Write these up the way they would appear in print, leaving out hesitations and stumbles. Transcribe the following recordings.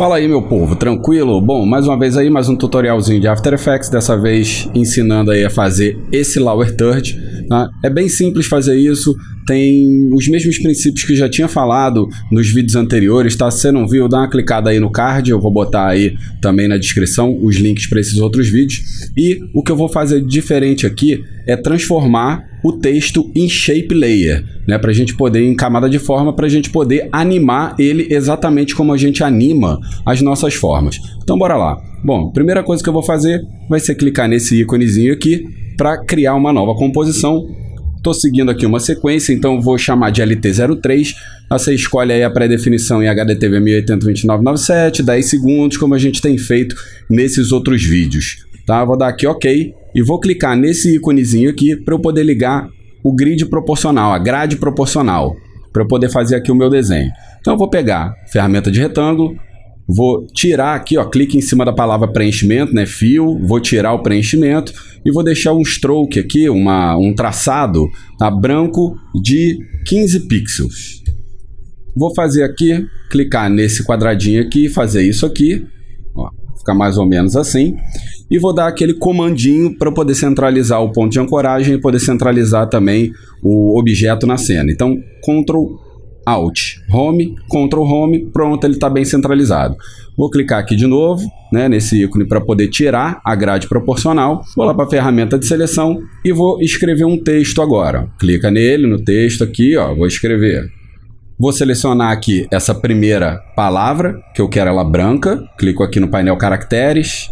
Fala aí, meu povo, tranquilo? Bom, mais uma vez aí, mais um tutorialzinho de After Effects, dessa vez ensinando aí a fazer esse Lower Third, tá? É bem simples fazer isso, tem os mesmos princípios que eu já tinha falado nos vídeos anteriores, tá? Se você não viu, dá uma clicada aí no card, eu vou botar aí também na descrição os links para esses outros vídeos. E o que eu vou fazer diferente aqui é transformar o texto em Shape Layer, né? Para a gente poder, em camada de forma, para a gente poder animar ele exatamente como a gente anima as nossas formas. Então bora lá. Bom, primeira coisa que eu vou fazer vai ser clicar nesse íconezinho aqui para criar uma nova composição. Estou seguindo aqui uma sequência, então vou chamar de LT03. Você escolhe aí a pré-definição em HDTV 1080-2997, 10 segundos, como a gente tem feito nesses outros vídeos. Tá? Vou dar aqui OK e vou clicar nesse íconezinho aqui para eu poder ligar o grid proporcional, a grade proporcional, para eu poder fazer aqui o meu desenho. Então eu vou pegar a ferramenta de retângulo, vou tirar aqui, ó, clique em cima da palavra preenchimento, né, fio, vou tirar o preenchimento e vou deixar um stroke aqui, um traçado, tá, branco de 15 pixels. Vou fazer aqui, clicar nesse quadradinho aqui e fazer isso aqui, ó, fica mais ou menos assim. E vou dar aquele comandinho para poder centralizar o ponto de ancoragem e poder centralizar também o objeto na cena. Então, Ctrl Alt Home, Ctrl Home, pronto, ele está bem centralizado. Vou clicar aqui de novo, né, nesse ícone para poder tirar a grade proporcional. Vou lá para a ferramenta de seleção e vou escrever um texto agora. Clica nele, no texto aqui, ó, vou escrever. Vou selecionar aqui essa primeira palavra, que eu quero ela branca. Clico aqui no painel Caracteres,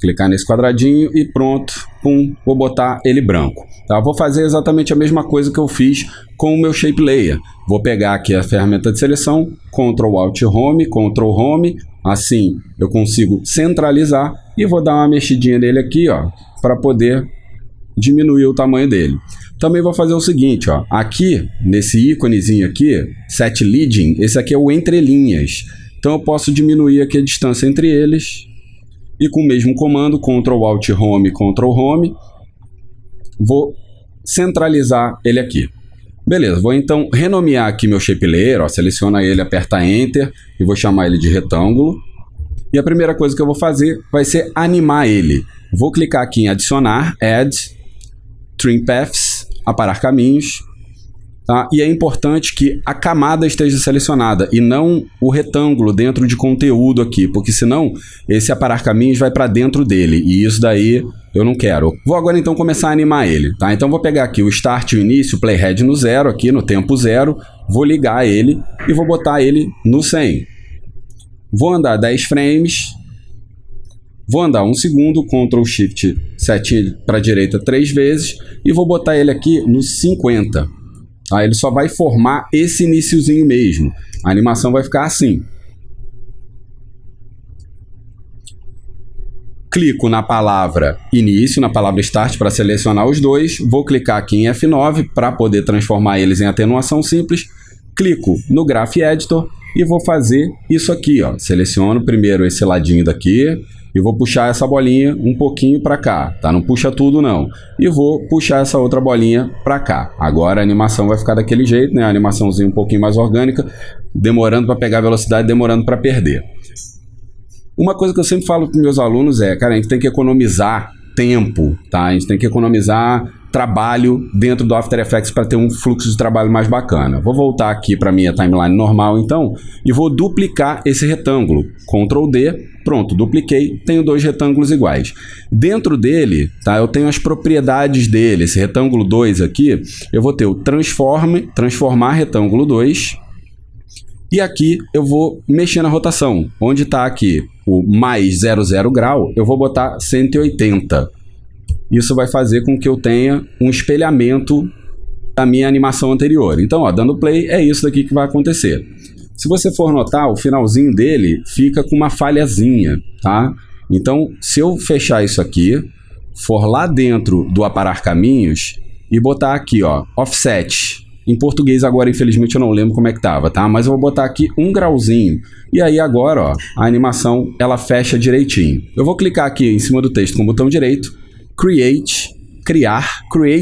clicar nesse quadradinho e pronto, pum, vou botar ele branco. Tá? Vou fazer exatamente a mesma coisa que eu fiz com o meu Shape Layer. Vou pegar aqui a ferramenta de seleção, Ctrl Alt Home, Ctrl Home, assim eu consigo centralizar e vou dar uma mexidinha nele aqui, ó, para poder diminuir o tamanho dele. Também vou fazer o seguinte, ó, aqui nesse íconezinho aqui, Set Leading, esse aqui é o entre linhas. Então eu posso diminuir aqui a distância entre eles. E com o mesmo comando, Ctrl Alt Home, Ctrl Home, vou centralizar ele aqui. Beleza, vou então renomear aqui meu Shape Layer, ó, seleciona ele, aperta Enter e vou chamar ele de retângulo. E a primeira coisa que eu vou fazer vai ser animar ele. Vou clicar aqui em adicionar, Add, Trim Paths, aparar caminhos. Tá? E é importante que a camada esteja selecionada e não o retângulo dentro de conteúdo aqui, porque senão esse aparar caminhos vai para dentro dele e isso daí eu não quero. Vou agora então começar a animar ele. Tá? Então vou pegar aqui o Start e o Início, o Playhead no 0, aqui no tempo 0, vou ligar ele e vou botar ele no 100. Vou andar 10 frames, vou andar 1 segundo, Ctrl Shift 7 para a direita 3 vezes e vou botar ele aqui no 50. Aí ele só vai formar esse iniciozinho mesmo. A animação vai ficar assim. Clico na palavra início, na palavra start para selecionar os dois. Vou clicar aqui em F9 para poder transformar eles em atenuação simples. Clico no Graph Editor e vou fazer isso aqui, ó. Seleciono primeiro esse ladinho daqui. E vou puxar essa bolinha um pouquinho para cá, tá? Não puxa tudo não. E vou puxar essa outra bolinha para cá. Agora a animação vai ficar daquele jeito, né? A animaçãozinha um pouquinho mais orgânica, demorando para pegar velocidade, demorando para perder. Uma coisa que eu sempre falo para meus alunos é, cara, a gente tem que economizar tempo, tá? A gente tem que economizar trabalho dentro do After Effects para ter um fluxo de trabalho mais bacana. Vou voltar aqui para minha timeline normal então e vou duplicar esse retângulo. Ctrl D, pronto, dupliquei, tenho dois retângulos iguais. Dentro dele, tá, eu tenho as propriedades dele, esse retângulo 2 aqui, eu vou ter o transformar retângulo 2 e aqui eu vou mexer na rotação. Onde está aqui o mais 00 grau, eu vou botar 180. Isso vai fazer com que eu tenha um espelhamento da minha animação anterior. Então, ó, dando play, é isso daqui que vai acontecer. Se você for notar, o finalzinho dele fica com uma falhazinha, tá? Então, se eu fechar isso aqui, for lá dentro do aparar caminhos e botar aqui, ó, offset. Em português agora, infelizmente, eu não lembro como é que tava, tá? Mas eu vou botar aqui 1 grauzinho. E aí agora, ó, a animação, ela fecha direitinho. Eu vou clicar aqui em cima do texto com o botão direito, Create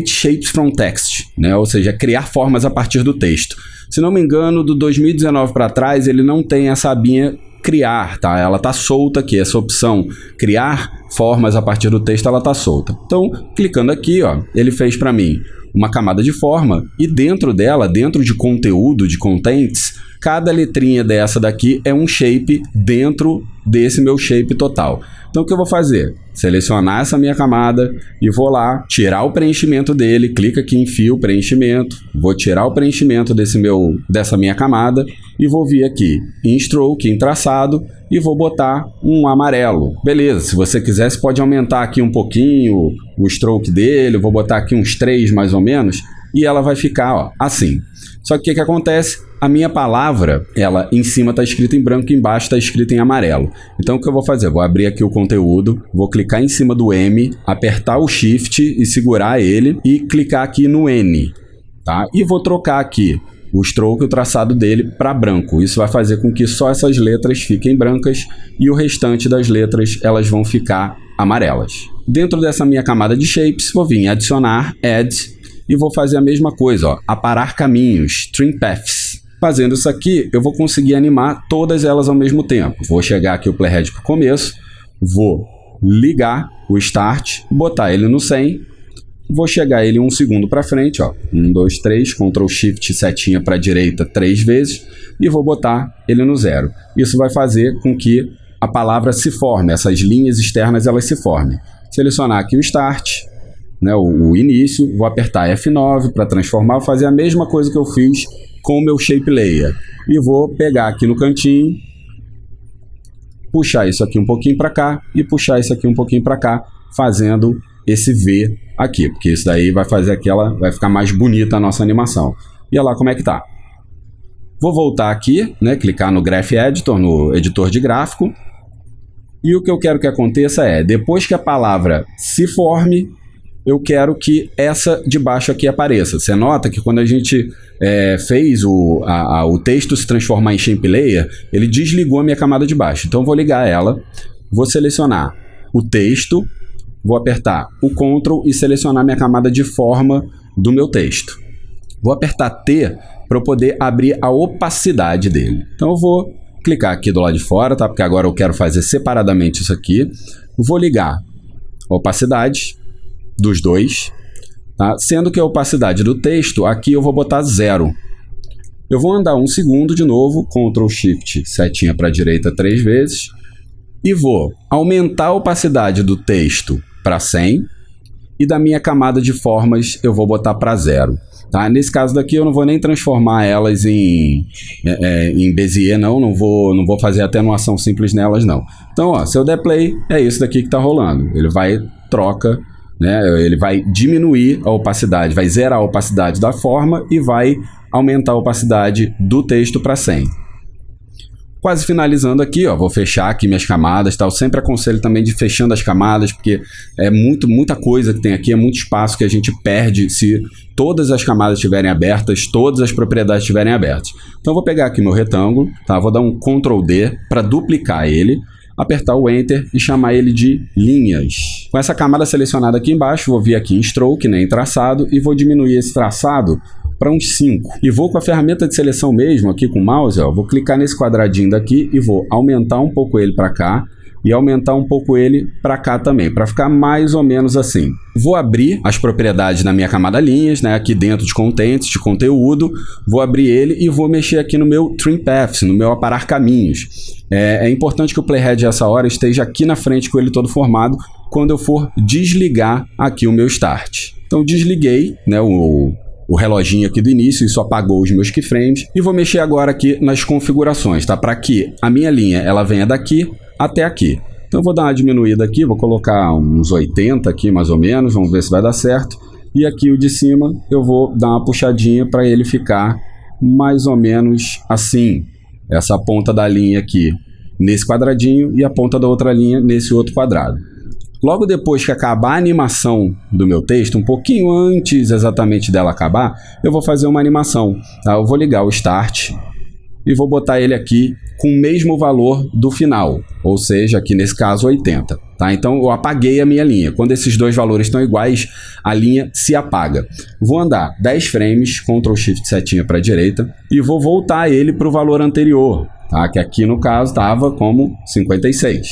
Shapes from Text, né? Ou seja, criar formas a partir do texto. Se não me engano, do 2019 para trás, ele não tem essa abinha criar, tá? Ela tá solta aqui, essa opção criar formas a partir do texto, ela tá solta. Então, clicando aqui, ó, ele fez para mim uma camada de forma e dentro dela, dentro de conteúdo, de contents, cada letrinha dessa daqui é um shape dentro desse meu shape total. Então, o que eu vou fazer? Selecionar essa minha camada e vou lá, tirar o preenchimento dele, clica aqui em fio, preenchimento, vou tirar o preenchimento dessa minha camada e vou vir aqui em stroke, em traçado, e vou botar um amarelo. Beleza, se você quiser, você pode aumentar aqui um pouquinho o stroke dele, eu vou botar aqui uns 3 mais ou menos, e ela vai ficar, ó, assim. Só que o que acontece? A minha palavra, ela em cima está escrita em branco, embaixo está escrita em amarelo. Então o que eu vou fazer? Vou abrir aqui o conteúdo, vou clicar em cima do M, apertar o Shift e segurar ele e clicar aqui no N, tá? E vou trocar aqui o stroke, o traçado dele para branco. Isso vai fazer com que só essas letras fiquem brancas e o restante das letras elas vão ficar amarelas. Dentro dessa minha camada de shapes, vou vir em adicionar, add, e vou fazer a mesma coisa, ó, aparar caminhos, trim paths. Fazendo isso aqui, eu vou conseguir animar todas elas ao mesmo tempo. Vou chegar aqui o playhead para o começo, vou ligar o start, botar ele no 100, vou chegar ele 1 segundo para frente, ó, 1, 2, 3, Ctrl Shift, setinha para a direita 3 vezes, e vou botar ele no 0. Isso vai fazer com que a palavra se forme, essas linhas externas elas se formem. Selecionar aqui o start, né, o início, vou apertar F9 para transformar, vou fazer a mesma coisa que eu fiz com o meu Shape Layer. E vou pegar aqui no cantinho, puxar isso aqui um pouquinho para cá e puxar isso aqui um pouquinho para cá, fazendo esse V aqui, porque isso daí vai fazer vai ficar mais bonita a nossa animação. E olha lá como é que tá. Vou voltar aqui, né, clicar no Graph Editor, no editor de gráfico, e o que eu quero que aconteça é, depois que a palavra se forme, eu quero que essa de baixo aqui apareça. Você nota que quando a gente fez o texto se transformar em Shape Layer, ele desligou a minha camada de baixo. Então eu vou ligar ela, vou selecionar o texto, vou apertar o Ctrl e selecionar minha camada de forma do meu texto. Vou apertar T para eu poder abrir a opacidade dele. Então eu vou clicar aqui do lado de fora, tá? Porque agora eu quero fazer separadamente isso aqui. Vou ligar a opacidade dos dois, tá? Sendo que a opacidade do texto, aqui eu vou botar 0. Eu vou andar 1 segundo de novo, Ctrl Shift, setinha para a direita 3 vezes, e vou aumentar a opacidade do texto para 100, e da minha camada de formas eu vou botar para 0. Tá? Nesse caso daqui eu não vou nem transformar elas em Bezier, não vou fazer atenuação simples nelas não. Então, ó, se eu der play, é isso daqui que está rolando. Ele vai, troca, né? Ele vai diminuir a opacidade, vai zerar a opacidade da forma e vai aumentar a opacidade do texto para 100. Quase finalizando aqui, ó, vou fechar aqui minhas camadas, tá? Eu sempre aconselho também de ir fechando as camadas, porque é muita coisa que tem aqui, é muito espaço que a gente perde se todas as camadas estiverem abertas, todas as propriedades estiverem abertas. Então eu vou pegar aqui meu retângulo, tá? Vou dar um Ctrl D para duplicar ele, apertar o Enter e chamar ele de linhas. Com essa camada selecionada aqui embaixo, vou vir aqui em Stroke, né, em traçado, e vou diminuir esse traçado para uns 5. E vou com a ferramenta de seleção mesmo, aqui com o mouse, ó, vou clicar nesse quadradinho daqui e vou aumentar um pouco ele para cá e aumentar um pouco ele para cá também, para ficar mais ou menos assim. Vou abrir as propriedades na minha camada linhas, né, aqui dentro de contents, de conteúdo, vou abrir ele e vou mexer aqui no meu Trim Paths, no meu aparar caminhos. É importante que o playhead essa hora esteja aqui na frente com ele todo formado, quando eu for desligar aqui o meu Start. Então desliguei, né, o reloginho aqui do início, isso apagou os meus keyframes, e vou mexer agora aqui nas configurações, tá? Para que a minha linha ela venha daqui até aqui. Então eu vou dar uma diminuída aqui, vou colocar uns 80 aqui mais ou menos, vamos ver se vai dar certo. E aqui o de cima eu vou dar uma puxadinha para ele ficar mais ou menos assim. Essa ponta da linha aqui nesse quadradinho e a ponta da outra linha nesse outro quadrado. Logo depois que acabar a animação do meu texto, um pouquinho antes exatamente dela acabar, eu vou fazer uma animação. Tá? Eu vou ligar o Start e vou botar ele aqui com o mesmo valor do final, ou seja, aqui nesse caso 80. Tá? Então eu apaguei a minha linha. Quando esses dois valores estão iguais, a linha se apaga. Vou andar 10 frames, Ctrl Shift setinha para a direita, e vou voltar ele para o valor anterior. tá? Que aqui no caso estava como 56.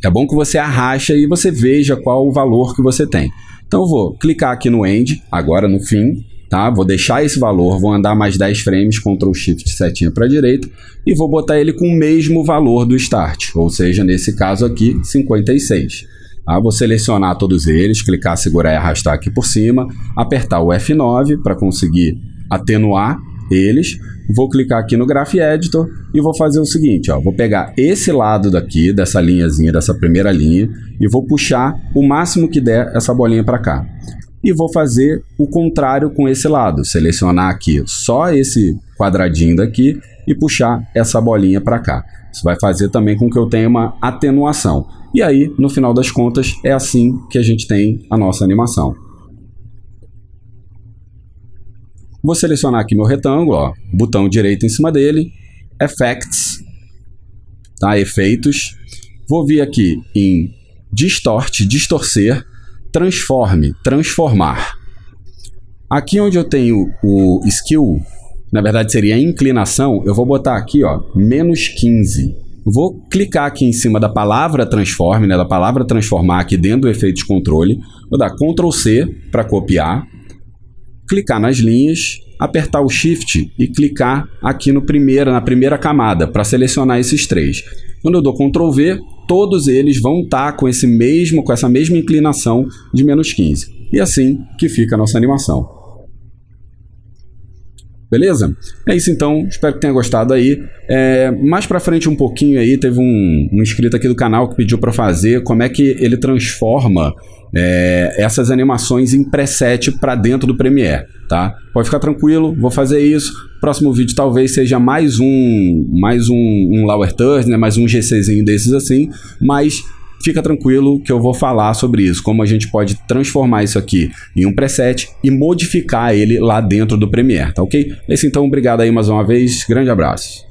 É bom que você arraste e você veja qual o valor que você tem. Então eu vou clicar aqui no End, agora no fim, tá? Vou deixar esse valor, vou andar mais 10 frames, Ctrl Shift setinha para a direita, e vou botar ele com o mesmo valor do Start, ou seja, nesse caso aqui, 56. Tá? Vou selecionar todos eles, clicar, segurar e arrastar aqui por cima, apertar o F9 para conseguir atenuar eles. Vou clicar aqui no Graph Editor e vou fazer o seguinte, ó, vou pegar esse lado daqui, dessa linhazinha, dessa primeira linha, e vou puxar o máximo que der essa bolinha para cá. E vou fazer o contrário com esse lado, selecionar aqui só esse quadradinho daqui e puxar essa bolinha para cá. Isso vai fazer também com que eu tenha uma atenuação. E aí, no final das contas, é assim que a gente tem a nossa animação. Vou selecionar aqui meu retângulo, ó, botão direito em cima dele, Effects, tá? Efeitos. Vou vir aqui em Distort, distorcer, Transforme, transformar. Aqui onde eu tenho o Skill, na verdade seria a inclinação, eu vou botar aqui, ó, menos 15. Vou clicar aqui em cima da palavra Transforme, né, da palavra transformar aqui dentro do efeito de controle, vou dar Ctrl C para copiar, clicar nas linhas, apertar o Shift e clicar aqui na primeira camada para selecionar esses três. Quando eu dou Ctrl V, todos eles vão estar com essa mesma inclinação de menos 15. E assim que fica a nossa animação. Beleza? É isso então, espero que tenha gostado aí. Mais pra frente um pouquinho aí, teve um inscrito aqui do canal que pediu para fazer como é que ele transforma essas animações em preset para dentro do Premiere, tá? Pode ficar tranquilo, vou fazer isso. Próximo vídeo talvez seja mais um Lower Third, né? Mais um GCzinho desses assim, mas fica tranquilo que eu vou falar sobre isso, como a gente pode transformar isso aqui em um preset e modificar ele lá dentro do Premiere, tá ok? É isso então, obrigado aí mais uma vez, grande abraço.